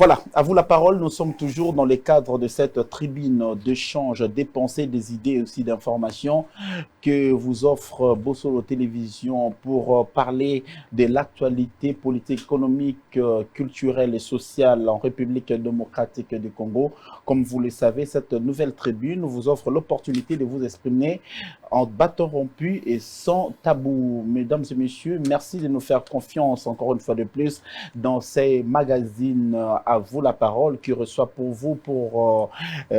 Voilà, à vous la parole. Nous sommes toujours dans le cadre de cette tribune d'échange des pensées, des idées et aussi d'informations que vous offre Bossolo Télévision pour parler de l'actualité politique, économique, culturelle et sociale en République démocratique du Congo. Comme vous le savez, cette nouvelle tribune vous offre l'opportunité de vous exprimer en bâton rompu et sans tabou. Mesdames et messieurs, merci de nous faire confiance encore une fois de plus dans ces magazines à vous la parole qui reçoit pour vous pour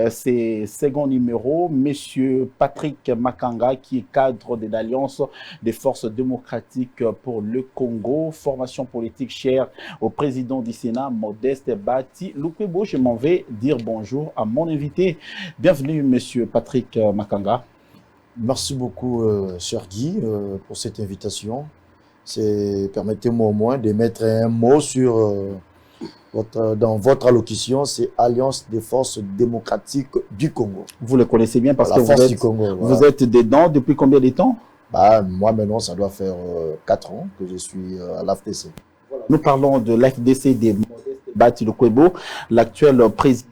ces seconds numéros, Monsieur Patrick Makanga qui est cadre de l'Alliance des forces démocratiques pour le Congo, formation politique chère au président du Sénat, Modeste Bati Lukwebo. Je m'en vais dire bonjour à mon invité. Bienvenue Monsieur Patrick Makanga. Merci beaucoup, cher Guy, pour cette invitation. Permettez-moi au moins de mettre un mot sur dans votre allocution, c'est Alliance des forces démocratiques du Congo. Vous le connaissez bien parce que Congo, vous êtes dedans depuis combien de temps? Moi maintenant, ça doit faire 4 ans que je suis à l'AFDC. Voilà. Nous parlons de l'AFDC des Bati Lukwebo, l'actuel président.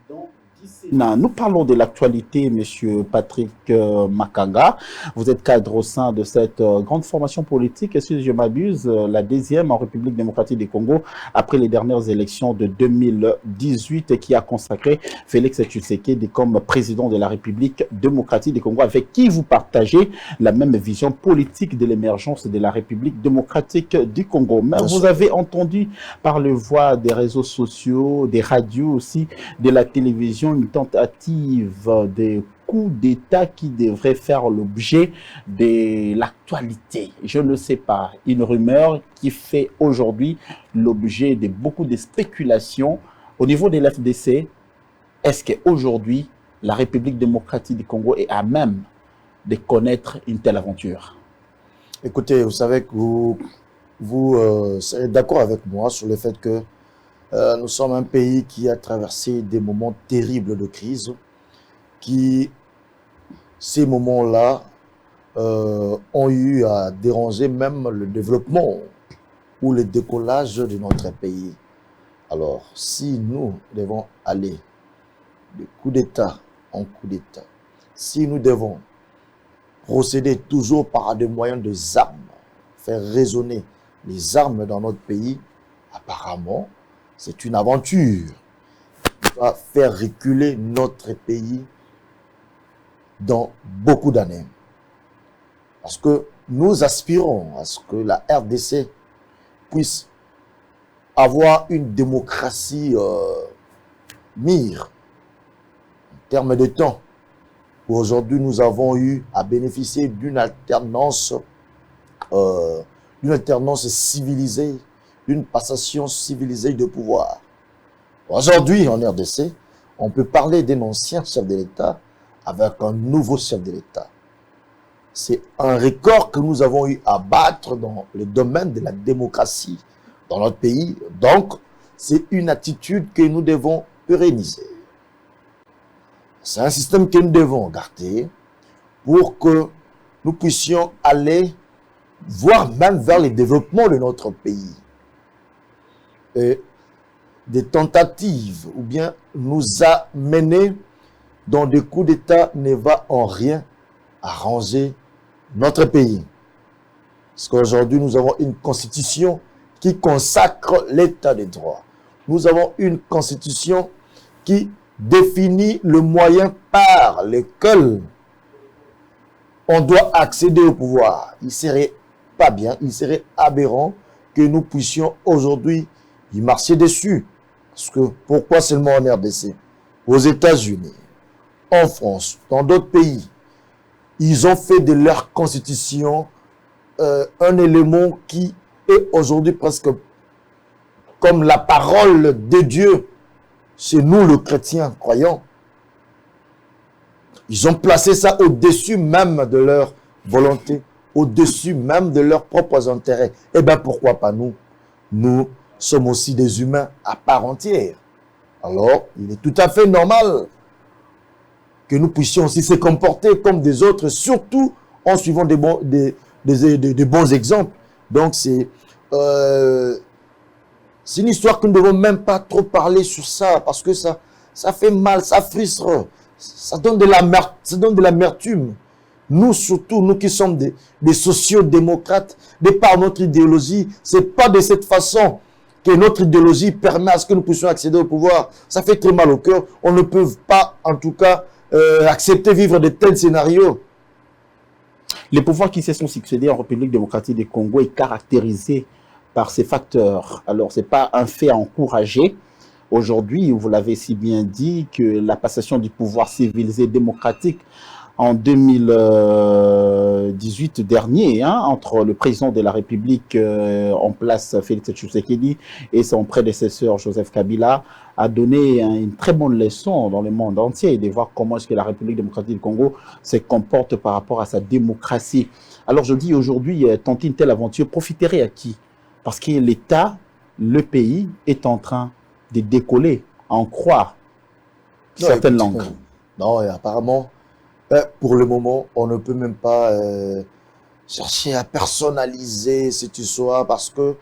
Nous parlons de l'actualité, Monsieur Patrick Makanga. Vous êtes cadre au sein de cette grande formation politique, et si je m'abuse, la deuxième en République démocratique du Congo, après les dernières élections de 2018, qui a consacré Félix Tshisekedi comme président de la République démocratique du Congo, avec qui vous partagez la même vision politique de l'émergence de la République démocratique du Congo. Mais vous avez entendu par le voie des réseaux sociaux, des radios aussi, de la télévision, une tentative de coup d'État qui devrait faire l'objet de l'actualité. Je ne sais pas, une rumeur qui fait aujourd'hui l'objet de beaucoup de spéculations au niveau de l'FDC. Est-ce qu'aujourd'hui, la République démocratique du Congo est à même de connaître une telle aventure? Écoutez, vous savez que vous serez d'accord avec moi sur le fait que nous sommes un pays qui a traversé des moments terribles de crise, ces moments-là, ont eu à déranger même le développement ou le décollage de notre pays. Alors, si nous devons aller de coup d'État en coup d'État, si nous devons procéder toujours par des moyens de armes, faire résonner les armes dans notre pays, apparemment, c'est une aventure qui va faire reculer notre pays dans beaucoup d'années. Parce que nous aspirons à ce que la RDC puisse avoir une démocratie mûre en termes de temps. Aujourd'hui, nous avons eu à bénéficier d'une alternance civilisée, d'une passation civilisée de pouvoir. Aujourd'hui, en RDC, on peut parler d'un ancien chef de l'État avec un nouveau chef de l'État. C'est un record que nous avons eu à battre dans le domaine de la démocratie dans notre pays. Donc, c'est une attitude que nous devons pérenniser. C'est un système que nous devons garder pour que nous puissions aller voir même vers le développement de notre pays. Et des tentatives ou bien nous amener dans des coups d'État ne va en rien arranger notre pays. Parce qu'aujourd'hui, nous avons une constitution qui consacre l'état de droit. Nous avons une constitution qui définit le moyen par lequel on doit accéder au pouvoir. Il serait pas bien, il serait aberrant que nous puissions aujourd'hui y marcher dessus. Parce que pourquoi seulement en RDC? Aux États-Unis, en France, dans d'autres pays, ils ont fait de leur constitution un élément qui est aujourd'hui presque comme la parole de Dieu chez nous, le chrétien croyant. Ils ont placé ça au-dessus même de leur volonté, au-dessus même de leurs propres intérêts. Eh bien, pourquoi pas nous? Nous sommes aussi des humains à part entière. Alors, il est tout à fait normal que nous puissions aussi se comporter comme des autres, surtout en suivant des bons exemples. Donc, c'est C'est une histoire que nous ne devons même pas trop parler sur ça, parce que ça fait mal, ça frustre, ça donne de l'amertume. Nous, surtout, nous qui sommes des sociodémocrates, de par notre idéologie, c'est pas de cette façon que notre idéologie permet à ce que nous puissions accéder au pouvoir. Ça fait très mal au cœur. On ne peut pas, en tout cas, accepter vivre de tels scénarios. Les pouvoirs qui se sont succédés en République démocratique du Congo est caractérisé par ces facteurs. Alors, ce n'est pas un fait à encourager. Aujourd'hui, vous l'avez si bien dit, que la passation du pouvoir civilisé démocratique en 2018 dernier, entre le président de la République en place, Félix Tshisekedi, et son prédécesseur, Joseph Kabila, a donné une très bonne leçon dans le monde entier de voir comment est-ce que la République démocratique du Congo se comporte par rapport à sa démocratie. Alors je dis aujourd'hui, tenter une telle aventure profiterait à qui? Parce que l'État, le pays, est en train de décoller, à en croire certaines langues. Non, et apparemment, pour le moment, on ne peut même pas chercher à personnaliser cette histoire parce que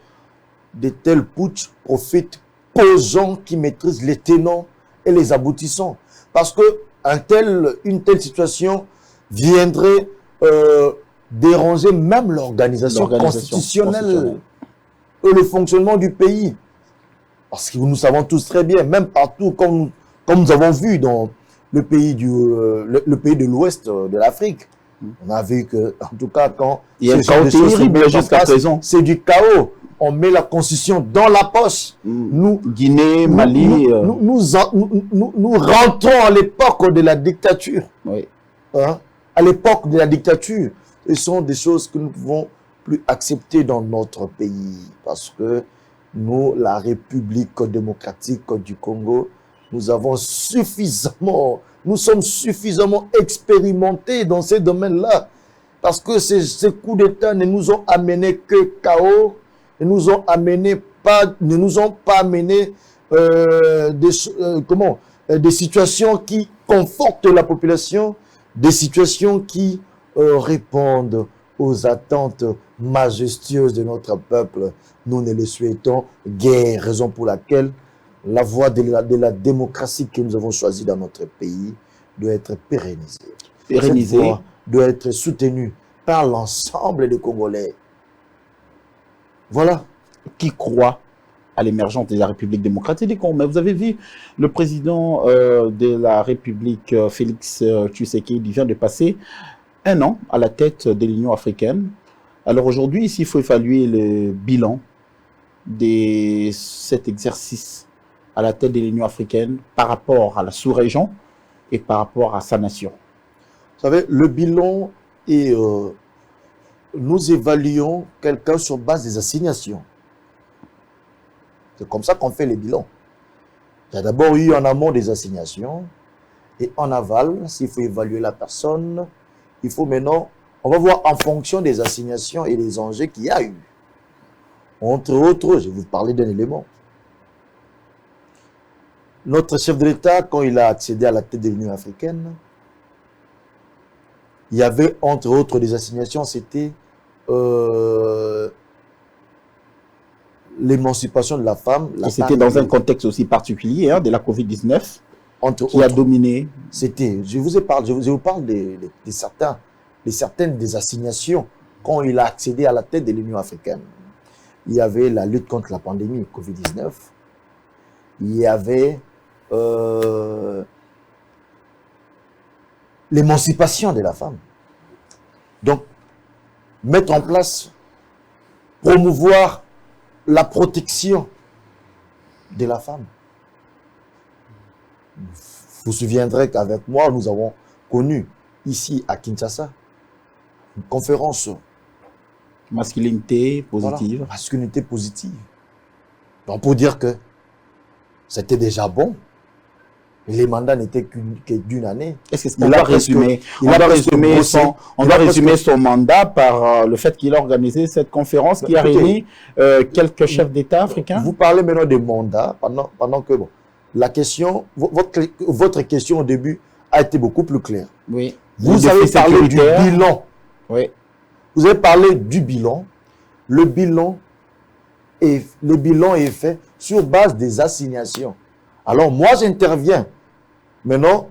de tels putsch profitent aux gens qui maîtrisent les tenants et les aboutissants. Parce que une telle situation viendrait déranger même l'organisation constitutionnelle et le fonctionnement du pays. Parce que nous savons tous très bien, même partout, comme nous avons vu dans le pays de l'Ouest de l'Afrique, on a vu que, en tout cas, quand il y a un chaos terrible jusqu'à présent, c'est du chaos. On met la constitution dans la poche. Guinée, Mali. Nous rentrons à l'époque de la dictature. Oui. À l'époque de la dictature. Ce sont des choses que nous ne pouvons plus accepter dans notre pays. Parce que nous, la République démocratique du Congo, nous sommes suffisamment expérimentés dans ces domaines-là. Parce que ces coups d'État ne nous ont amené que chaos, ne nous ont pas amené des situations qui confortent la population, des situations qui répondent aux attentes majestueuses de notre peuple. Nous ne le souhaitons guère, raison pour laquelle la voie de la démocratie que nous avons choisie dans notre pays doit être pérennisée. Cette voie doit être soutenue par l'ensemble des Congolais. Voilà. Qui croit à l'émergence de la République démocratique du Congo. Mais vous avez vu, le président de la République, Félix Tshisekedi, vient de passer 1 an à la tête de l'Union africaine. Alors aujourd'hui, ici, il faut évaluer le bilan de cet exercice à la tête de l'Union africaine par rapport à la sous-région et par rapport à sa nation. Vous savez, le bilan est... nous évaluons quelqu'un sur base des assignations. C'est comme ça qu'on fait les bilans. Il y a d'abord eu en amont des assignations et en aval, s'il faut évaluer la personne, il faut maintenant, on va voir en fonction des assignations et des enjeux qu'il y a eu. Entre autres, je vais vous parler d'un élément. Notre chef de l'État, quand il a accédé à la tête de l'Union africaine, il y avait entre autres des assignations, c'était l'émancipation de la femme. Et c'était dans un contexte aussi particulier de la Covid-19 qui a dominé. C'était, je vous parle de certaines des assignations quand il a accédé à la tête de l'Union africaine. Il y avait la lutte contre la pandémie Covid-19. Il y avait l'émancipation de la femme. Donc, mettre en place, promouvoir la protection de la femme. Vous vous souviendrez qu'avec moi, nous avons connu ici à Kinshasa une conférence. Masculinité positive. Voilà, masculinité positive. Donc, pour dire que c'était déjà bon. Les mandats n'étaient que d'une année. Est-ce qu'on doit résumer son mandat par le fait qu'il a organisé cette conférence qui a réuni quelques chefs d'État africains? Vous parlez maintenant des mandats pendant que la question, votre question au début a été beaucoup plus claire. Oui. Vous avez parlé du bilan. Oui. Vous avez parlé du bilan. Le bilan et le bilan est fait sur base des assignations. Alors moi, j'interviens maintenant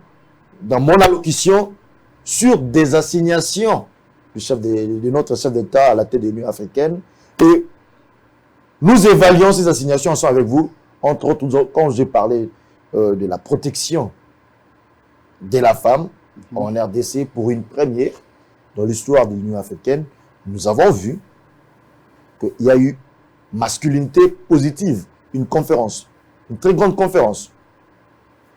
dans mon allocution sur des assignations de notre chef d'État à la tête de l'Union africaine. Et nous évaluons ces assignations ensemble avec vous. Entre autres, quand j'ai parlé de la protection de la femme en RDC pour une première dans l'histoire de l'Union africaine, nous avons vu qu'il y a eu masculinité positive, une conférence, une très grande conférence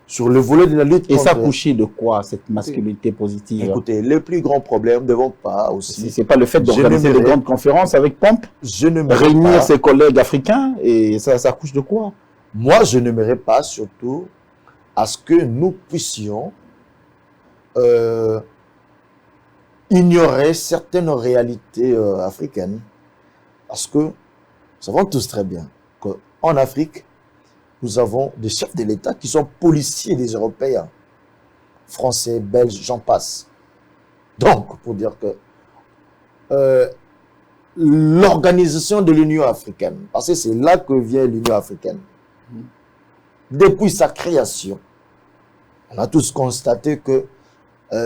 sur le volet de la lutte contre... Et ça couchait de quoi, cette masculinité positive? Écoutez, le plus grand problème ne devons pas aussi... C'est pas le fait d'organiser des grandes conférences avec pompe? Je ne réunir ses collègues africains, et ça couche de quoi? Moi, je n'aimerais pas surtout à ce que nous puissions ignorer certaines réalités africaines. Parce que nous savons tous très bien qu'en Afrique, nous avons des chefs de l'État qui sont policiers des Européens, Français, Belges, j'en passe. Donc, pour dire que l'organisation de l'Union africaine, parce que c'est là que vient l'Union africaine, depuis sa création, on a tous constaté que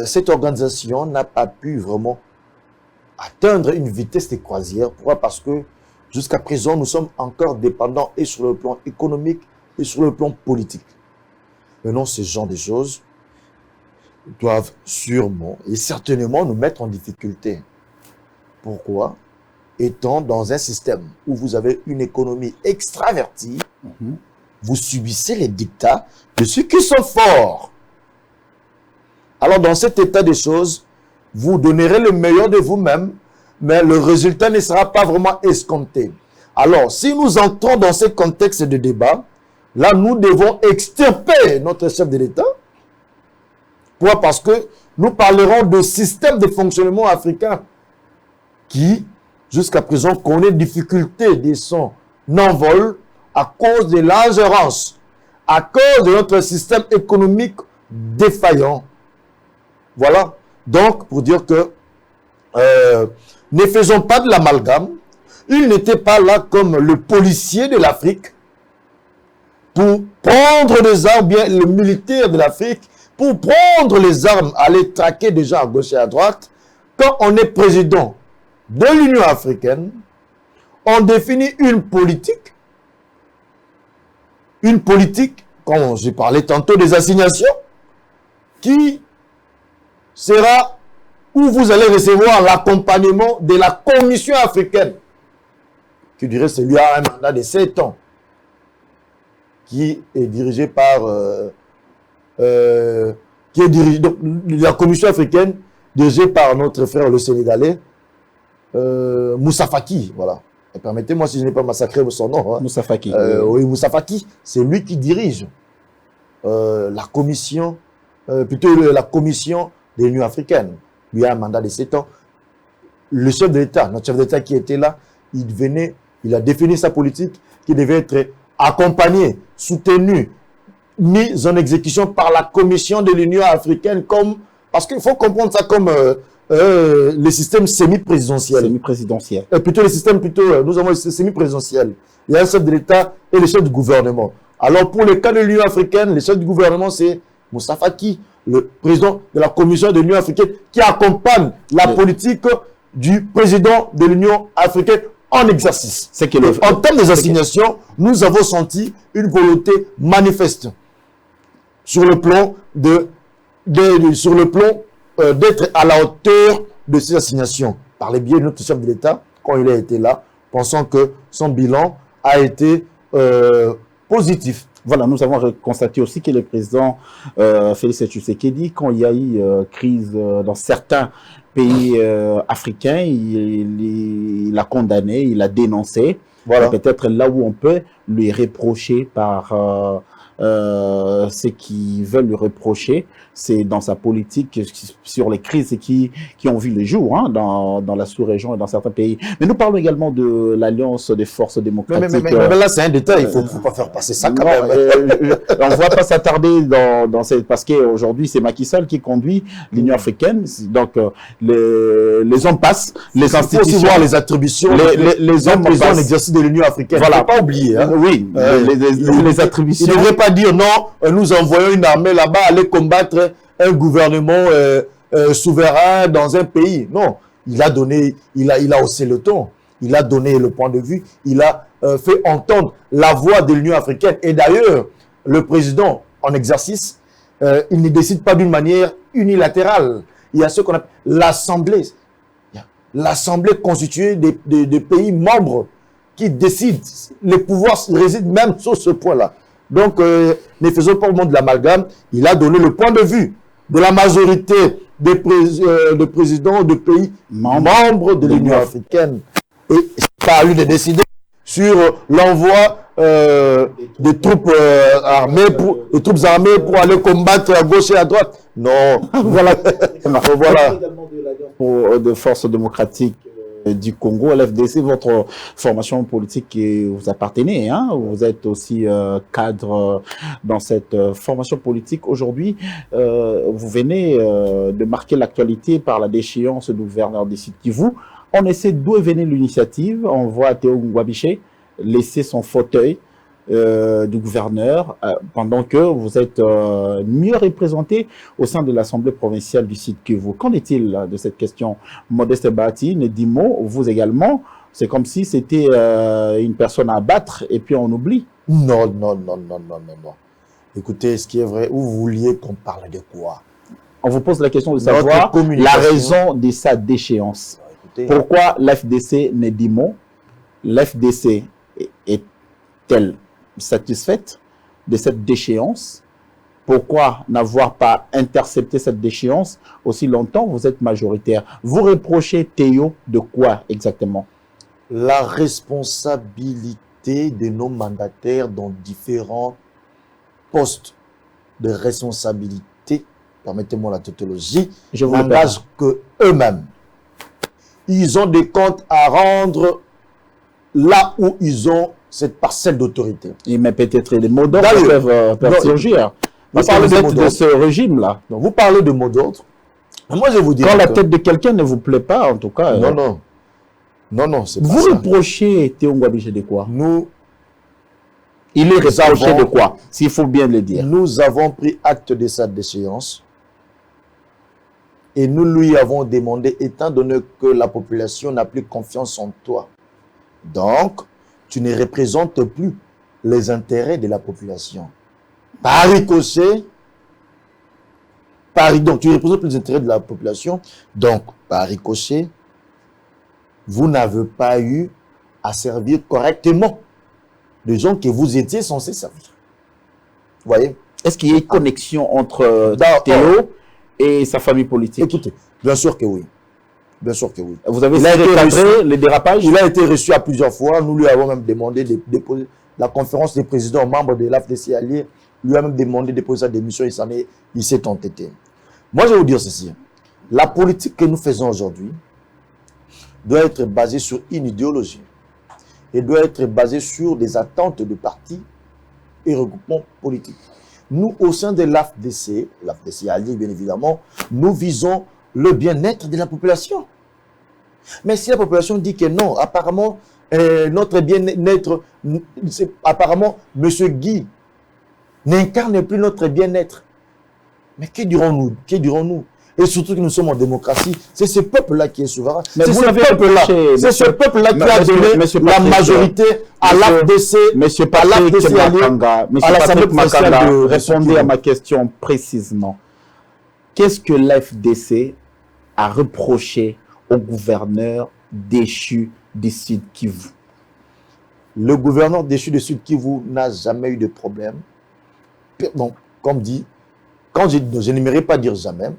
cette organisation n'a pas pu vraiment atteindre une vitesse de croisière. Pourquoi? Parce que jusqu'à présent, nous sommes encore dépendants et sur le plan économique et sur le plan politique. Maintenant, ce genre de choses doivent sûrement et certainement nous mettre en difficulté. Pourquoi? Étant dans un système où vous avez une économie extravertie, vous subissez les dictats de ceux qui sont forts. Alors, dans cet état des choses, vous donnerez le meilleur de vous-même, mais le résultat ne sera pas vraiment escompté. Alors, si nous entrons dans ce contexte de débat, là, nous devons extirper notre chef de l'État. Pourquoi? Parce que nous parlerons de système de fonctionnement africain qui, jusqu'à présent, connaît difficulté de son envol à cause de l'ingérence, à cause de notre système économique défaillant. Voilà. Donc, pour dire que ne faisons pas de l'amalgame. Il n'était pas là comme le policier de l'Afrique pour prendre les armes, bien le militaire de l'Afrique, pour prendre les armes, aller traquer des gens à gauche et à droite. Quand on est président de l'Union africaine, on définit une politique, comme j'ai parlé tantôt des assignations, qui sera où vous allez recevoir l'accompagnement de la Commission africaine, qui dirait celui a un mandat de 7 ans, qui est dirigé par donc, la Commission africaine, dirigée par notre frère le Sénégalais, Moussa Faki, voilà. Et permettez-moi si je n'ai pas massacré son nom. Hein. Moussa Faki. Oui, Moussa Faki, c'est lui qui dirige la commission, la commission de l'Union africaine. Lui a un mandat de 7 ans. Le chef de l'État, notre chef d'État qui était là, il a défini sa politique qui devait être accompagnée, soutenue, mise en exécution par la commission de l'Union africaine, parce qu'il faut comprendre ça comme le système semi-présidentiel. Semi-présidentiel. Plutôt le système, nous avons le semi-présidentiel. Il y a un chef de l'État et le chef du gouvernement. Alors pour le cas de l'Union africaine, le chef du gouvernement c'est Moussa Faki, le président de la commission de l'Union africaine, qui accompagne la politique du président de l'Union africaine en exercice. En termes des assignations, nous avons senti une volonté manifeste sur le plan d'être à la hauteur de ces assignations par les biais de notre chef de l'État quand il a été là, pensant que son bilan a été positif. Voilà, nous avons constaté aussi que le président Félix Tshisekedi, quand il y a eu crise dans certains pays africains, il a condamné, il a dénoncé. Voilà. Peut-être là où on peut lui reprocher par ce qu'ils veulent lui reprocher, c'est dans sa politique sur les crises qui ont vu le jour hein, dans la sous-région et dans certains pays. Mais nous parlons également de l'Alliance des forces démocratiques. Mais là, c'est un détail, il ne faut pas faire passer ça quand même. On ne va pas s'attarder dans cette... Parce qu'aujourd'hui, c'est Macky Sall qui conduit l'Union africaine. Donc, les hommes passent, les institutions... Il faut aussi voir les attributions, les hommes passent. En exercice de l'Union africaine. Voilà. Il ne faut pas oublier. Hein. Oui, les attributions... Il ne devrait pas dire non, nous envoyons une armée là-bas aller combattre un gouvernement souverain dans un pays. Non, il a donné, il a haussé le ton, il a donné le point de vue, il a fait entendre la voix de l'Union africaine. Et d'ailleurs, le président en exercice, il ne décide pas d'une manière unilatérale. Il y a ce qu'on appelle l'Assemblée. L'Assemblée constituée des pays membres qui décident. Les pouvoirs résident même sur ce point-là. Donc, ne faisons pas au monde de l'amalgame. Il a donné le point de vue de la majorité des présidents de pays membres de l'Union africaine. Et pas à lui de décider sur l'envoi des troupes armées pour aller combattre à gauche et à droite. Non, voilà. Voilà. Pour de forces démocratiques du Congo, l'FDC, votre formation politique qui vous appartenez, hein, vous êtes aussi cadre dans cette formation politique. Aujourd'hui, vous venez de marquer l'actualité par la déchéance du gouverneur du Sud Kivu. On essaie d'où est venue l'initiative. On voit Théo Ngwabiché laisser son fauteuil du gouverneur pendant que vous êtes mieux représenté au sein de l'Assemblée provinciale du Sud Kivu. Qu'en est-il de cette question? Modeste Bahati, Nedimo, vous également, c'est comme si c'était une personne à abattre et puis on oublie. Non. Écoutez, ce qui est vrai, vous vouliez qu'on parle de quoi? On vous pose la question de savoir la raison de sa déchéance. Écoutez, pourquoi l'FDC Nedimo, l'FDC est-elle satisfaite de cette déchéance? Pourquoi n'avoir pas intercepté cette déchéance aussi longtemps? Vous êtes majoritaire. Vous reprochez Théo de quoi exactement? La responsabilité de nos mandataires dans différents postes de responsabilité, permettez-moi la tautologie, n'engage que eux-mêmes. Ils ont des comptes à rendre là où ils ont cette parcelle d'autorité. Mais peut-être des mots d'ordre peuvent surgir. Vous parlez de ce régime-là. Vous parlez de mots d'ordre. Moi, je vous dis. Quand la tête de quelqu'un ne vous plaît pas, en tout cas. Non, c'est pas ça. Vous reprochez Théo Ngwabiché de quoi? Il est reproché de quoi? S'il faut bien le dire. Nous avons pris acte de sa déchéance. Et nous lui avons demandé, étant donné que la population n'a plus confiance en toi, donc, tu ne représentes plus les intérêts de la population. Par ricochet, donc tu ne représentes plus les intérêts de la population, donc par ricochet, vous n'avez pas eu à servir correctement les gens que vous étiez censés servir. Vous voyez? Est-ce qu'il y a une connexion entre Théo et sa famille politique? Écoutez, bien sûr que oui. Bien sûr que oui. Vous avez recadré les dérapages? Il a été reçu à plusieurs fois. Nous lui avons même demandé de déposer la conférence des présidents membres de l'AFDC allié. Lui a même demandé de déposer sa démission. Il s'est entêté. Moi, je vais vous dire ceci. La politique que nous faisons aujourd'hui doit être basée sur une idéologie. Et doit être basée sur des attentes de partis et regroupements politiques. Nous, au sein de l'AFDC allié, bien évidemment, nous visons le bien-être de la population. Mais si la population dit que non, apparemment, notre bien-être, apparemment, M. Guy n'incarne plus notre bien-être. Mais que dirons-nous? Et surtout que nous sommes en démocratie, c'est ce peuple-là qui est souverain. C'est ce peuple-là qui a donné la majorité à l'AFDC, Monsieur Patrick Makanga, répondez à ma question précisément. Qu'est-ce que l'FDC a reproché au gouverneur déchu du Sud Kivu? Le gouverneur déchu du Sud Kivu n'a jamais eu de problème. Bon, comme dit, je n'aimerais pas dire jamais,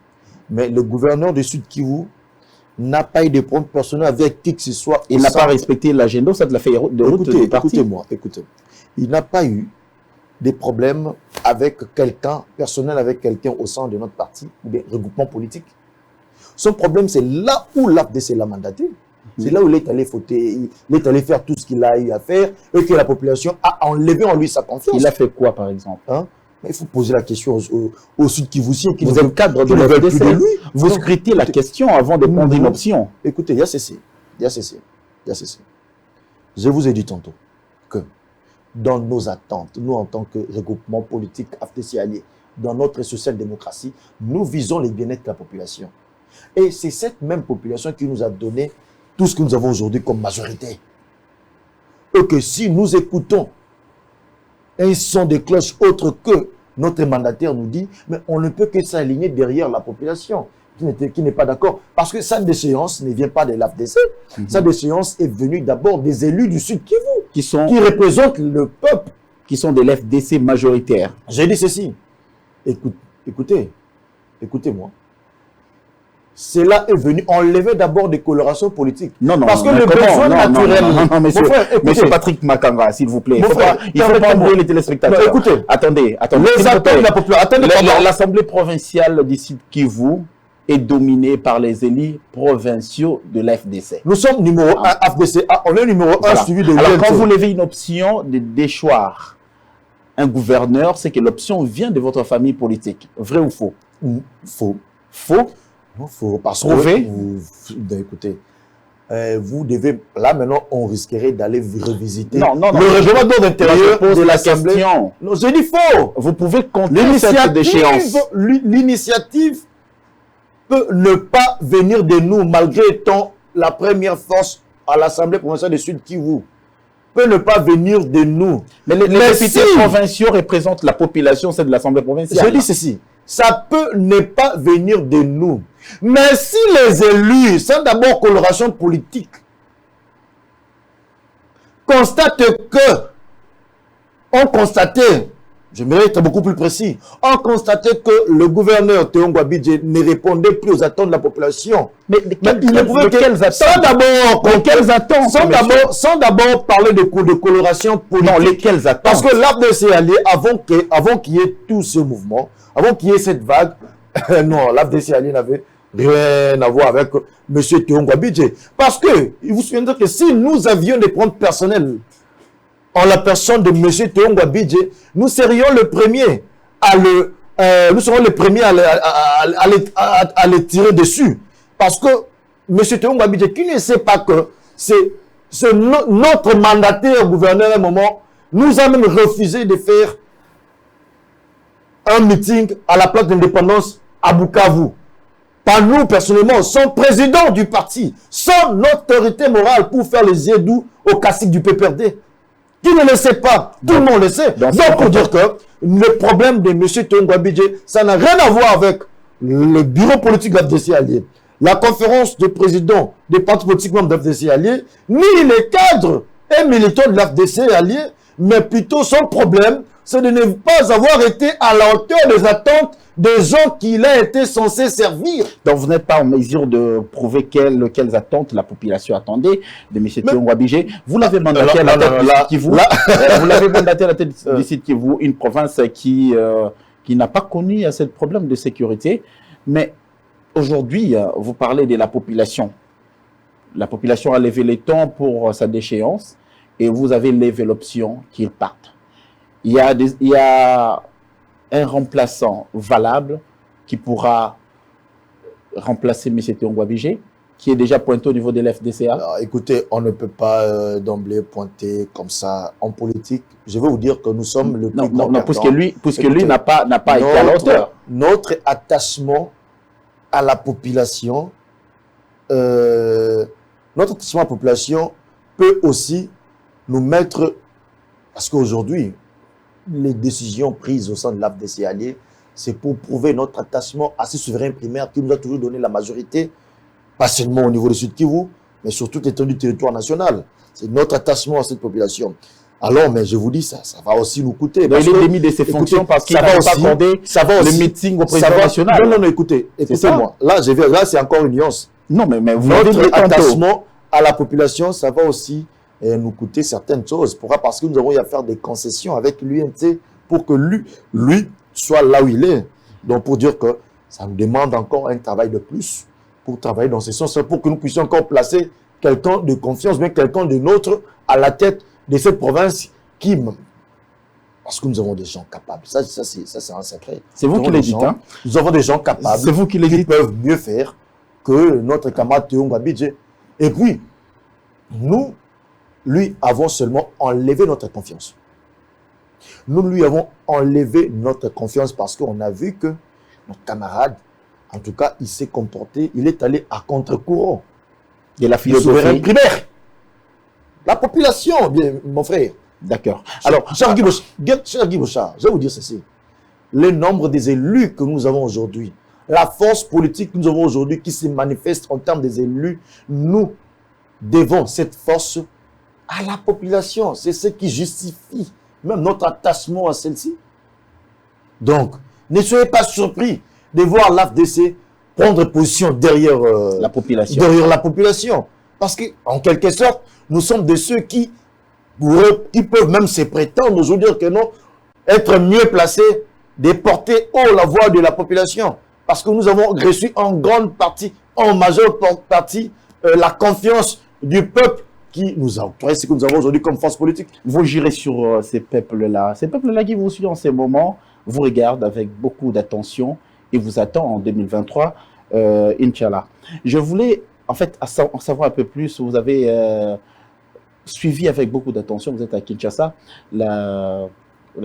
mais le gouverneur du Sud Kivu n'a pas eu de problème personnel avec qui que ce soit. Il n'a pas respecté l'agenda de la feuille de route du parti. Écoutez-moi. Il n'a pas eu des problèmes avec quelqu'un, personnel avec quelqu'un au sein de notre parti ou des regroupements politiques. Son problème, c'est là où l'AFDC l'a mandaté. C'est là où il est allé voter, il est allé faire tout ce qu'il a eu à faire et que la population a enlevé en lui sa confiance. Il a fait quoi, par exemple? Mais il faut poser la question aux Sud-Kivoussiens qui vous êtes cadre de la FDC. Vous scrutez la question avant de prendre une option. Écoutez, il y a ceci. Je vous ai dit tantôt que dans nos attentes, nous en tant que regroupement politique FDC allié, dans notre social-démocratie, nous visons les bien-être de la population. Et c'est cette même population qui nous a donné tout ce que nous avons aujourd'hui comme majorité. Et que si nous écoutons un son de cloche autre que notre mandataire nous dit, mais on ne peut que s'aligner derrière la population qui n'est pas d'accord. Parce que sa déchéance ne vient pas de l'AFDC. Sa déchéance est venue d'abord des élus du Sud Kivu, qui représentent le peuple. Qui sont de l'FDC majoritaire. J'ai dit ceci. Écoutez-moi. Cela est venu enlever d'abord des colorations politiques. Non, parce que le besoin naturel... Non, monsieur Patrick Makanga, s'il vous plaît. Il ne faut pas embrouiller les téléspectateurs. Non, écoutez. Attendez. Les attentes de la population... L'Assemblée provinciale du Sud Kivu est dominée par les élus provinciaux de l'FDC. Nous sommes numéro 1 FDC. On est numéro 1 suivi de... Alors, quand vous levez une option de déchoir un gouverneur, c'est que l'option vient de votre famille politique. Vrai ou faux? Faux. Faux? Non, faux. Parce que écoutez, vous devez, là maintenant, on risquerait d'aller revisiter le règlement d'ordre intérieur de l'Assemblée. Non, je dis faux. Vous pouvez compter cette déchéance. L'initiative peut ne pas venir de nous, malgré étant la première force à l'Assemblée provinciale du Sud Kivu. Peut ne pas venir de nous. Mais les députés provinciaux représentent la population, c'est de l'Assemblée provinciale. Je dis ceci. Ça peut ne pas venir de nous. Mais si les élus, sans d'abord coloration politique, constatent j'aimerais être beaucoup plus précis, ont constaté que le gouverneur Théo Ngouabidje ne répondait plus aux attentes de la population. Mais il ne pouvait quelles attentes? Sans d'abord parler de coloration politique. Non, lesquelles attentes? Parce que l'AFDC allié, avant qu'il y ait tout ce mouvement, avant qu'il y ait cette vague, non, l'AFDC allié n'avait rien à voir avec M. Théo Ngouabidje. Parce que, vous vous souvenez que si nous avions des comptes personnels en la personne de M. Théo Ngouabidje, nous serions les premiers à les tirer dessus. Parce que M. Théo Ngouabidje, qui ne sait pas que c'est notre mandataire gouverneur à un moment, nous a même refusé de faire un meeting à la place d'indépendance à Bukavu. Pas nous, personnellement, son président du parti, son autorité morale pour faire les yeux doux au classique du PPRD. Qui ne le sait pas, tout le monde le sait. Donc, pour dire que le problème de M. Théo Ngouabidje, ça n'a rien à voir avec le bureau politique de l'FDC allié, la conférence de présidents des partis politiques membres de l'FDC allié, ni les cadres et militants de l'FDC allié, mais plutôt son problème, c'est de ne pas avoir été à la hauteur des attentes des gens qu'il a été censé servir. Donc vous n'êtes pas en mesure de prouver quelles attentes la population attendait de M. Théo Ngouabidje. Vous l'avez mandaté à la tête du Sud Kivu. Vous l'avez mandaté à la tête du Sud Kivu, une province qui n'a pas connu ce problème de sécurité. Mais aujourd'hui, vous parlez de la population. La population a levé les tons pour sa déchéance et vous avez levé l'option qu'il parte. Il y a un remplaçant valable qui pourra remplacer M. Théo Ngouabidje, qui est déjà pointé au niveau de l'FDCA. Alors, écoutez, on ne peut pas d'emblée pointer comme ça en politique. Je vais vous dire que nous sommes le plus grand puisque lui n'a pas été à la hauteur. Notre attachement à la population, peut aussi nous mettre, parce qu'aujourd'hui, les décisions prises au sein de l'AFDC allié, c'est pour prouver notre attachement à ce souverain primaire qui nous a toujours donné la majorité, pas seulement au niveau du Sud Kivu, mais sur toute l'étendue du territoire national. C'est notre attachement à cette population. Alors, mais je vous dis, ça va aussi nous coûter. Il est démis de ses fonctions parce qu'il n'a pas accordé le meeting au président national. Non, écoutez-moi. Là, c'est encore une nuance. Non, mais vous notre attachement à la population, ça va aussi nous coûter certaines choses. Pourquoi? Parce que nous avons eu à faire des concessions avec l'UNC pour que lui soit là où il est. Donc, pour dire que ça nous demande encore un travail de plus pour travailler dans ce sens, pour que nous puissions encore placer quelqu'un de confiance, mais quelqu'un de nôtre à la tête de cette province qui... Parce que nous avons des gens capables. Ça c'est un secret. C'est vous qui le dites. Hein? Nous avons des gens capables. C'est vous qui le dites. Peuvent mieux faire que notre camarade Théo Ngabidje. Et puis, nous, lui, avons seulement enlevé notre confiance. Nous lui avons enlevé notre confiance parce qu'on a vu que notre camarade, en tout cas, il s'est comporté, il est allé à contre-courant de la philosophie primaire. La population, bien, mon frère. D'accord. Alors, cher Guy Bouchard, je vais vous dire ceci. Le nombre des élus que nous avons aujourd'hui, la force politique que nous avons aujourd'hui qui se manifeste en termes des élus, nous devons cette force à la population. C'est ce qui justifie même notre attachement à celle-ci. Donc, ne soyez pas surpris de voir l'AFDC prendre position derrière la population. Parce qu'en quelque sorte, nous sommes de ceux qui peuvent même se prétendre, je veux dire que non, être mieux placés de porter haut la voix de la population. Parce que nous avons reçu en grande partie, en majeure partie, la confiance du peuple qui nous a octroyé ce que nous avons aujourd'hui comme force politique. Vous girez sur ces peuples-là. Ces peuples-là qui vous suivent en ces moments, vous regardent avec beaucoup d'attention et vous attendent en 2023, Inch'Allah. Je voulais, en fait, en savoir un peu plus. Vous avez suivi avec beaucoup d'attention, vous êtes à Kinshasa, la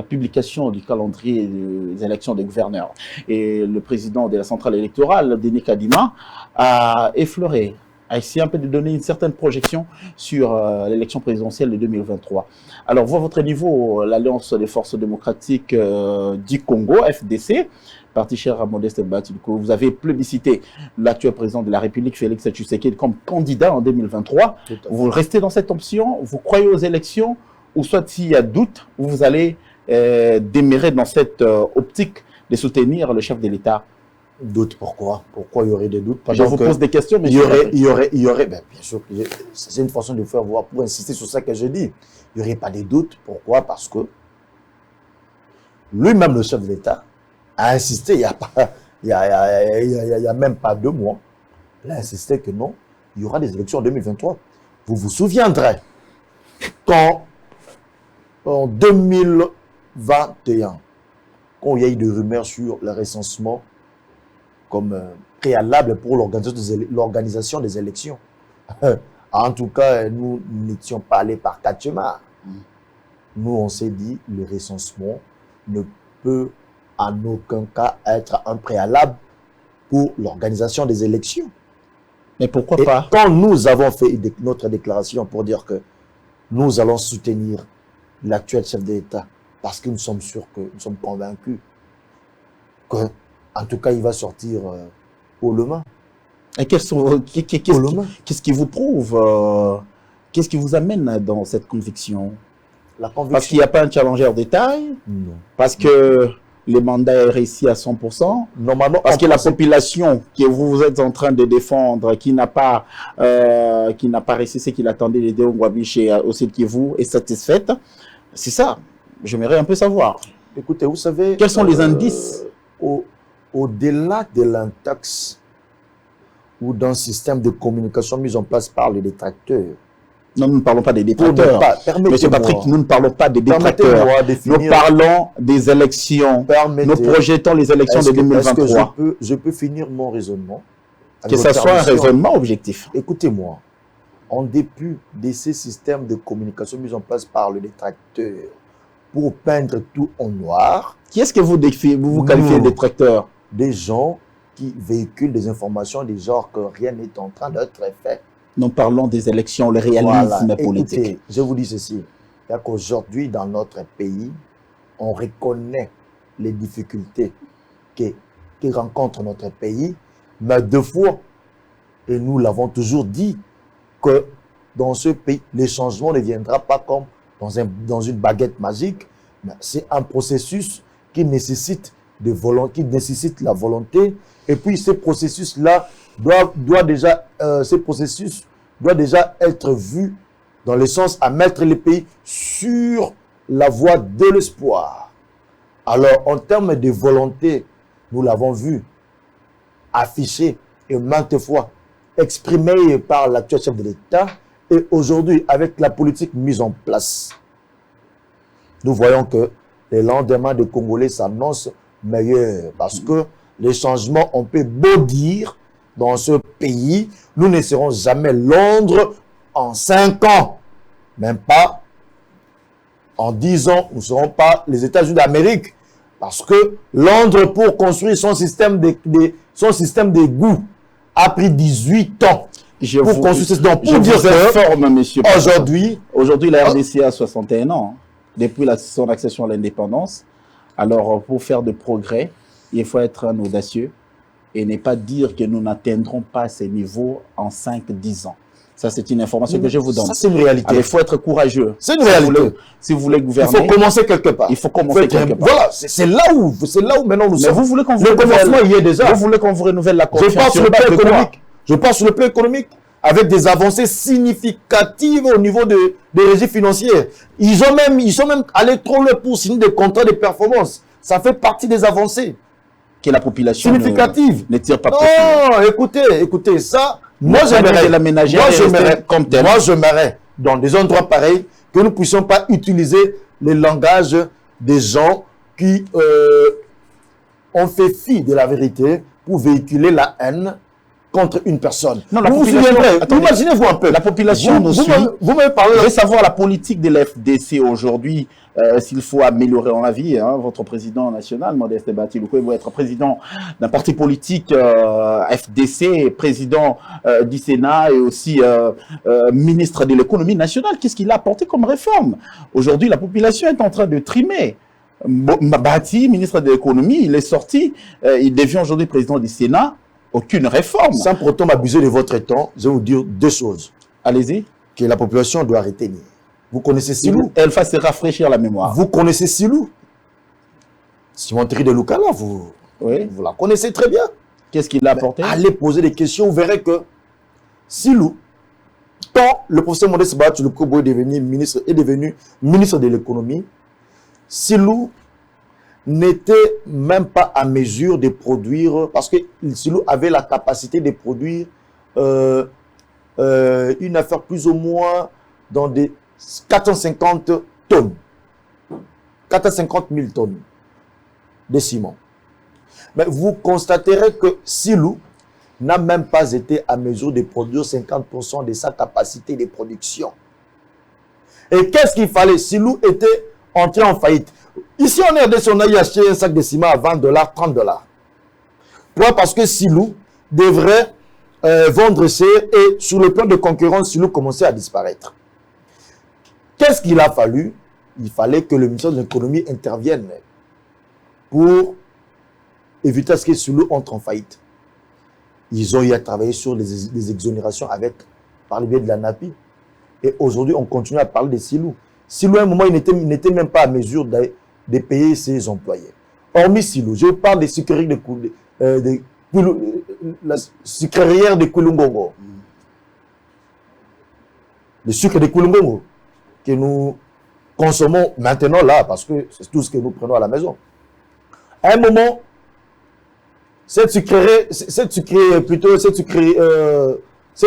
publication du calendrier des élections des gouverneurs. Et le président de la centrale électorale, Denis Kadima, a effleuré, a essayé un peu de donner une certaine projection sur l'élection présidentielle de 2023. Alors, vous, à votre niveau, l'Alliance des forces démocratiques du Congo, FDC, parti cher à Modeste Batilko, vous avez plébiscité l'actuel président de la République, Félix Tshisekedi, comme candidat en 2023. Vous restez dans cette option, vous croyez aux élections, ou soit s'il y a doute, vous allez démérer dans cette optique de soutenir le chef de l'État. Doute, pourquoi? Pourquoi il y aurait des doutes? Je vous pose des questions, mais il y aurait, ben, bien sûr, c'est une façon de faire voir, pour insister sur ça que je dis. Il n'y aurait pas de doutes. Pourquoi? Parce que lui-même, le chef de l'État, a insisté, il y a même pas 2 mois, il a insisté que non, il y aura des élections en 2023. Vous vous souviendrez quand, en 2021, quand il y a eu des rumeurs sur le recensement comme préalable pour l'organisation des élections. En tout cas, nous n'étions pas allés par 4 chemins. Nous, on s'est dit, le recensement ne peut en aucun cas être un préalable pour l'organisation des élections. Mais pourquoi pas? Quand nous avons fait notre déclaration pour dire que nous allons soutenir l'actuel chef de l'État, parce que nous sommes sûrs, nous sommes convaincus que, en tout cas, il va sortir haut le main. Et qu'est-ce qui vous prouve, qu'est-ce qui vous amène dans cette conviction? La conviction. Parce qu'il n'y a pas un challenger de taille? Non. Parce que les mandats est réussi à 100%? Normalement, parce que la population que vous êtes en train de défendre, qui n'a pas réussi ce qu'il attendait les deux Ngwabiche et aussi Kivu, est satisfaite? C'est ça. J'aimerais un peu savoir. Écoutez, vous savez... Quels sont les indices? Au-delà de l'intox ou d'un système de communication mis en place par les détracteurs. Non, nous ne parlons pas des détracteurs. Monsieur Patrick, nous ne parlons pas des détracteurs. Nous parlons des élections. Nous projetons les élections de 2023. Est-ce que je peux finir mon raisonnement? Que ce soit un raisonnement objectif. Écoutez-moi. En dépit de ces systèmes de communication mis en place par le détracteur pour peindre tout en noir. Qui est-ce que vous qualifiez de détracteur? Des gens qui véhiculent des informations du genre que rien n'est en train d'être fait. Nous parlons des élections, le réalisme politique. Écoutez, je vous dis ceci. Qu'aujourd'hui, dans notre pays, on reconnaît les difficultés que rencontre notre pays, mais 2 fois, et nous l'avons toujours dit, que dans ce pays, le changement ne viendra pas comme dans une baguette magique, mais c'est un processus qui nécessite la volonté, et puis ce processus-là doit déjà être vu dans le sens à mettre le pays sur la voie de l'espoir. Alors, en termes de volonté, nous l'avons vu, affiché et maintes fois, exprimé par l'actuel chef de l'État, et aujourd'hui, avec la politique mise en place, nous voyons que les lendemains des Congolais s'annoncent meilleurs. Parce que les changements, on peut beau dire, dans ce pays, nous ne serons jamais Londres en 5 ans. Même pas en 10 ans, nous ne serons pas les États-Unis d'Amérique. Parce que Londres, pour construire son système d'égout, a pris 18 ans. Pour construire donc, pour dire que aujourd'hui, la RDC a 61 ans, depuis son accession à l'indépendance. Alors, pour faire de progrès, il faut être un audacieux et ne pas dire que nous n'atteindrons pas ces niveaux en 5-10 ans. Ça, c'est une information que je vous donne. Ça, c'est une réalité. Alors, il faut être courageux. C'est une réalité. Si vous voulez gouverner, il faut commencer quelque part. Il faut commencer quelque part. Voilà, c'est là où maintenant nous sommes. Vous voulez qu'on vous le commencement y est déjà. Vous voulez qu'on vous renouvelle la confiance? Je pense sur le plan économique. Je pense sur le plan économique, avec des avancées significatives au niveau des régies financières. Ils sont même allés trop loin pour signer des contrats de performance. Ça fait partie des avancées. Que la population significative ne tire pas. Non, écoutez, ça, moi j'aimerais, dans des endroits pareils, que nous ne puissions pas utiliser le langage des gens qui ont fait fi de la vérité pour véhiculer la haine contre une personne. Non, la population, imaginez-vous un peu. La population nous suit. Vous m'avez parlé. Je veux savoir la politique de l'FDC aujourd'hui, s'il faut améliorer en avis. Votre président national, Modeste Batilukwe, vous être président d'un parti politique FDC, président du Sénat et aussi ministre de l'économie nationale. Qu'est-ce qu'il a apporté comme réforme? Aujourd'hui, la population est en train de trimer. Bati, ministre de l'économie, il est sorti, il devient aujourd'hui président du Sénat. Aucune réforme. Sans pour autant m'abuser de votre temps, je vais vous dire 2 choses. Allez-y. Que la population doit retenir. Vous connaissez Silou? Elle va se rafraîchir la mémoire. Vous connaissez Silou? Simon Thierry de Lukala, vous la connaissez très bien. Qu'est-ce qu'il a apporté? Allez poser des questions, vous verrez que Silou, quand le professeur Modeste Batilukwe est devenu ministre de l'économie, Silou n'était même pas à mesure de produire, parce que Silou avait la capacité de produire une affaire plus ou moins dans des 450 tonnes. 450 000 tonnes de ciment. Mais vous constaterez que Silou n'a même pas été à mesure de produire 50% de sa capacité de production. Et qu'est-ce qu'il fallait? Silou était entré en faillite. Ici, on a eu acheté un sac de ciment à 20 $, 30 $. Pourquoi? Parce que Silou devrait vendre et sur le plan de concurrence, Silou commençait à disparaître. Qu'est-ce qu'il a fallu? Il fallait que le ministère de l'économie intervienne pour éviter à ce que Silou entre en faillite. Ils ont eu à travailler sur les exonérations par le biais de la NAPI. Et aujourd'hui, on continue à parler de Silou. Silou, à un moment, il n'était même pas à mesure de payer ses employés. Hormis Silou, je parle des sucreries la sucrière de Kulungongo. Le sucre de Kulungongo que nous consommons maintenant là, parce que c'est tout ce que nous prenons à la maison. À un moment, cette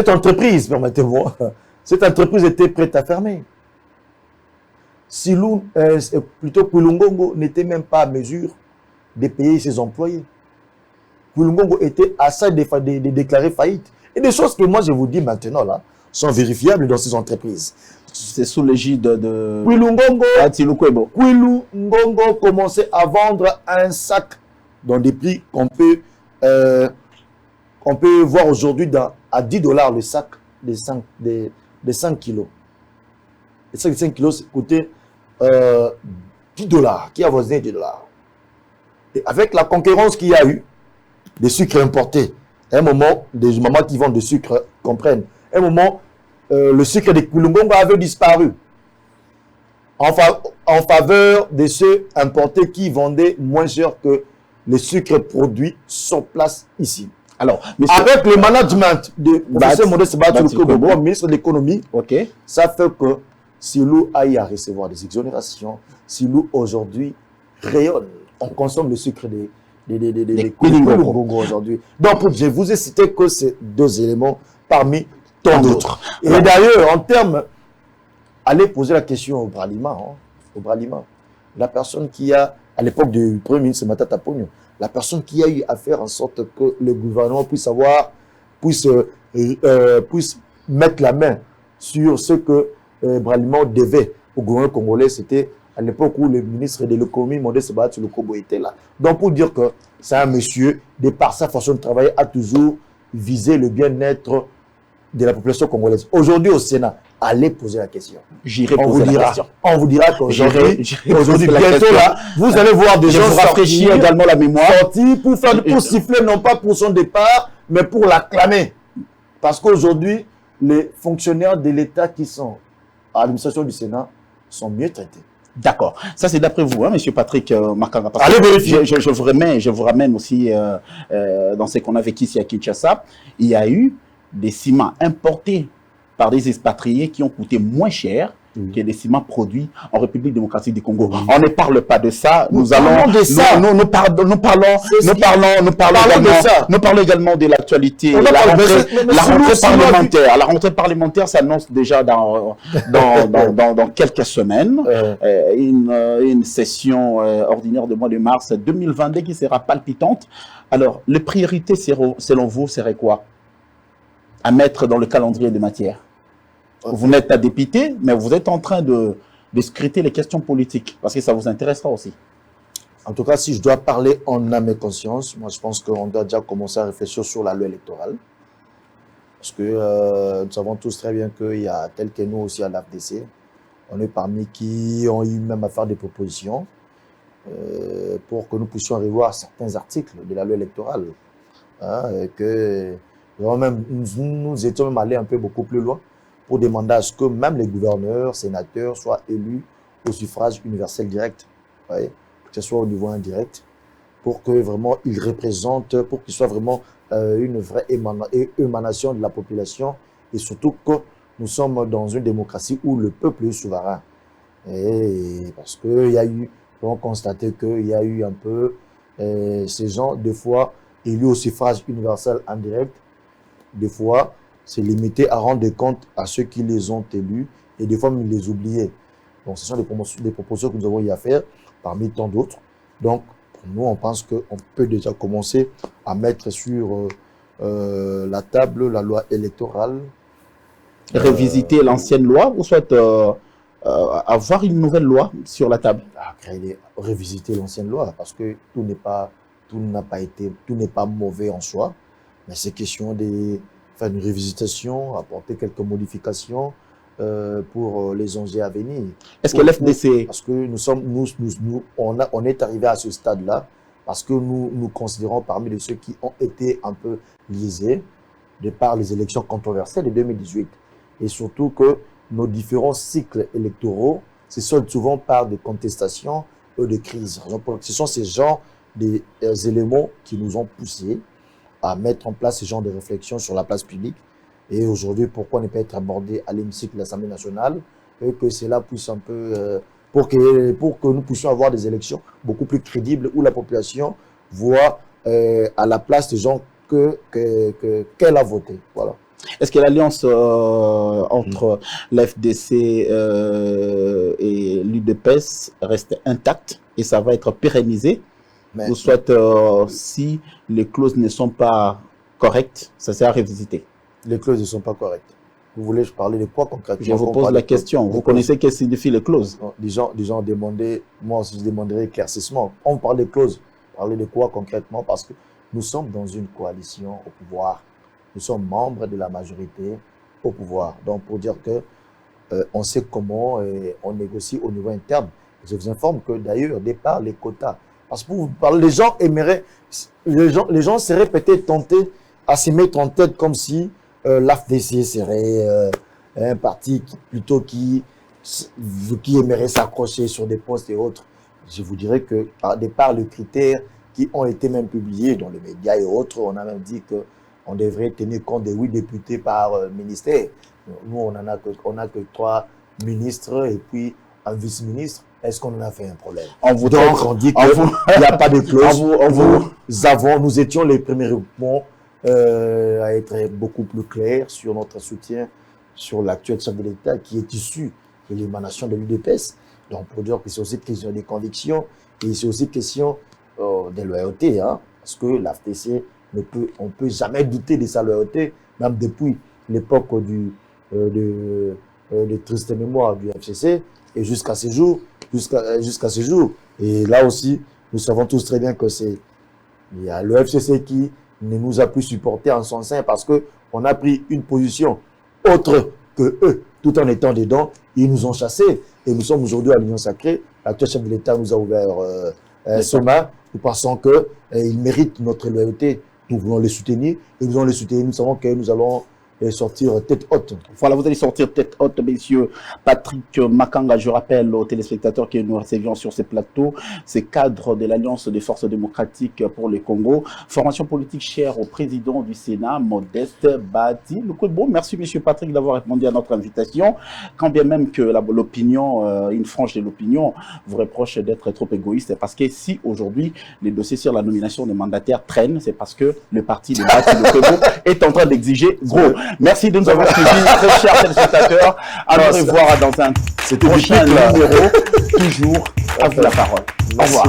entreprise, permettez-moi, cette entreprise était prête à fermer. Silou, plutôt Kulungongo, n'était même pas à mesure de payer ses employés. Kulungongo était à ça de déclarer faillite. Et des choses que moi je vous dis maintenant là sont vérifiables dans ces entreprises. C'est sous l'égide de Batilukwe. Kulungongo commençait à vendre un sac dans des prix qu'on peut voir aujourd'hui à 10 $ le sac de 5 kilos. Le sac de 5 kilos coûtait 10 $, qui avoisinait 10 $. Et avec la concurrence qu'il y a eu, des sucres importés, à un moment, des mamans qui vendent du sucre comprennent, à un moment, le sucre de Kulungongo avait disparu en faveur de ceux importés qui vendaient moins cher que les sucres produits sur place ici. Alors, avec le management de professeur Modeste Batilukwe, ministre de l'économie, ça fait que Silou aille à recevoir des exonérations. Silou aujourd'hui rayonne. on consomme le sucre des Koulingongo aujourd'hui. Donc, je vous ai cité que ces deux éléments parmi tant d'autres. Et Ouais. d'ailleurs, en termes, allez poser la question au Bralima, hein, au Bralima. La personne qui a, à l'époque du Premier ministre Matata Ponyo, la personne qui a eu à faire en sorte que le gouvernement puisse mettre la main sur ce que Bralima devait au gouvernement congolais, c'était à l'époque où le ministre de l'économie, Modeste Bahatsi Lokobo, était là. Donc, pour dire que c'est un monsieur, de par sa façon de travailler, a toujours visé le bien-être de la population congolaise. Aujourd'hui, au Sénat, allez poser la question. J'irai poser la question. On vous dira qu'aujourd'hui, poser la bientôt question. là, vous allez voir des Je gens vous rafraîchir également la mémoire. sortir pour siffler, non pas pour son départ, mais pour l'acclamer. Parce qu'aujourd'hui, les fonctionnaires de l'État qui sont à l'administration du Sénat sont mieux traités. D'accord. Ça, c'est d'après vous, hein, Monsieur Patrick Makanga. Allez vérifier. Je vous ramène aussi dans ce qu'on a vécu ici à Kinshasa. Il y a eu des ciments importés par des expatriés qui ont coûté moins cher que des ciments produits en République démocratique du Congo. On ne parle pas de ça. Nous parlons également de l'actualité. La rentrée parlementaire s'annonce déjà dans quelques semaines. Une session ordinaire de mois de mars 2022 qui sera palpitante. Alors, les priorités, selon vous, seraient quoi à mettre dans le calendrier de matière? Vous n'êtes pas député, mais vous êtes en train de scruter les questions politiques, parce que ça vous intéressera aussi. En tout cas, si je dois parler en âme et conscience, moi je pense qu'on doit déjà commencer à réfléchir sur la loi électorale. Parce que nous savons tous très bien qu'il y a, tel que nous aussi à l'AFDC, on est parmi qui ont eu même à faire des propositions pour que nous puissions revoir certains articles de la loi électorale. Hein, et que nous étions même allés un peu beaucoup plus loin pour demander à ce que même les gouverneurs, sénateurs soient élus au suffrage universel direct, ouais, que ce soit au niveau indirect, pour que vraiment ils représentent, pour qu'ils soient vraiment une vraie émanation de la population, et surtout que nous sommes dans une démocratie où le peuple est souverain. Et parce qu'il y a eu, on constaté qu'il y a eu un peu ces gens, des fois, élus au suffrage universel indirect, des fois, c'est limité à rendre compte à ceux qui les ont élus et des fois, ils les oubliaient. Donc, ce sont des propositions que nous avons eu à faire parmi tant d'autres. Donc, pour nous, on pense qu'on peut déjà commencer à mettre sur la table la loi électorale. Révisiter l'ancienne loi ou soit avoir une nouvelle loi sur la table? Révisiter l'ancienne loi parce que tout n'est pas mauvais en soi, mais c'est question de faire une révisitation, apporter quelques modifications pour les enjeux à venir. Est-ce que l'FDC... Parce que on est arrivé à ce stade-là parce que nous considérons parmi ceux qui ont été un peu lésés de par les élections controversées de 2018. Et surtout que nos différents cycles électoraux se soldent souvent par des contestations et des crises. Ce sont ces genres d'éléments qui nous ont poussés à mettre en place ce genre de réflexion sur la place publique. Et aujourd'hui, pourquoi ne pas être abordé à l'hémicycle de l'Assemblée nationale et que cela puisse un peu... pour que nous puissions avoir des élections beaucoup plus crédibles où la population voit à la place des gens qu'elle a voté. Voilà. Est-ce que l'alliance entre l'FDC et l'UDPS reste intacte et ça va être pérennisé? Ou soit si les clauses ne sont pas correctes, ça sera révisité? Les clauses ne sont pas correctes. Vous voulez parler de quoi concrètement? Je vous pose la question. Vous connaissez qu'est-ce que signifient les clauses? Les gens ont demandé, moi aussi je demanderai éclaircissement. On parle de clauses. Parler de quoi concrètement? Parce que nous sommes dans une coalition au pouvoir. Nous sommes membres de la majorité au pouvoir. Donc pour dire que on sait comment on négocie au niveau interne. Je vous informe que d'ailleurs, au départ, les quotas, parce que pour vous parler, les gens seraient peut-être tentés à se mettre en tête comme si l'AFDC serait un parti qui aimerait s'accrocher sur des postes et autres. Je vous dirais que de par les critères qui ont été même publiés dans les médias et autres, on a même dit qu'on devrait tenir compte de 8 députés par ministère. Nous, on a que 3 ministres et puis un vice-ministre. est-ce qu'on en a fait un problème? Donc, on dit qu'il n'y a pas de clause. Nous étions les premiers groupements à être beaucoup plus clairs sur notre soutien sur l'actuel chef de l'État qui est issu de l'émanation de l'UDPS. Donc, pour dire que c'est aussi une question des convictions et c'est aussi une question de loyauté, hein, parce que la FTC, on ne peut jamais douter de sa loyauté, même depuis l'époque de triste mémoire du FCC et jusqu'à ce jour. Et là aussi, nous savons tous très bien que il y a le FCC qui ne nous a plus supportés en son sein parce qu'on a pris une position autre que eux, tout en étant dedans. Ils nous ont chassés et nous sommes aujourd'hui à l'Union Sacrée. L'actuel chef de l'État nous a ouvert ce main. Nous pensons qu'ils méritent notre loyauté. Nous voulons les soutenir et nous allons les soutenir. Nous savons que nous allons sortir tête haute. Voilà, vous allez sortir tête haute, messieurs. Patrick Makanga, je rappelle aux téléspectateurs que nous recevions sur ces plateaux, c'est cadre de l'Alliance des forces démocratiques pour le Congo, formation politique chère au président du Sénat, Modeste Bahati Lukwebo. Merci, monsieur Patrick, d'avoir répondu à notre invitation. Quand bien même que l'opinion, une frange de l'opinion, vous reproche d'être trop égoïste, parce que si aujourd'hui les dossiers sur la nomination des mandataires traînent, c'est parce que le parti de Bahati Lukwebo est en train d'exiger gros. Merci de nous avoir suivis, très chers téléspectateurs. À nous revoir dans un prochain numéro. Toujours à vous la parole. Au revoir.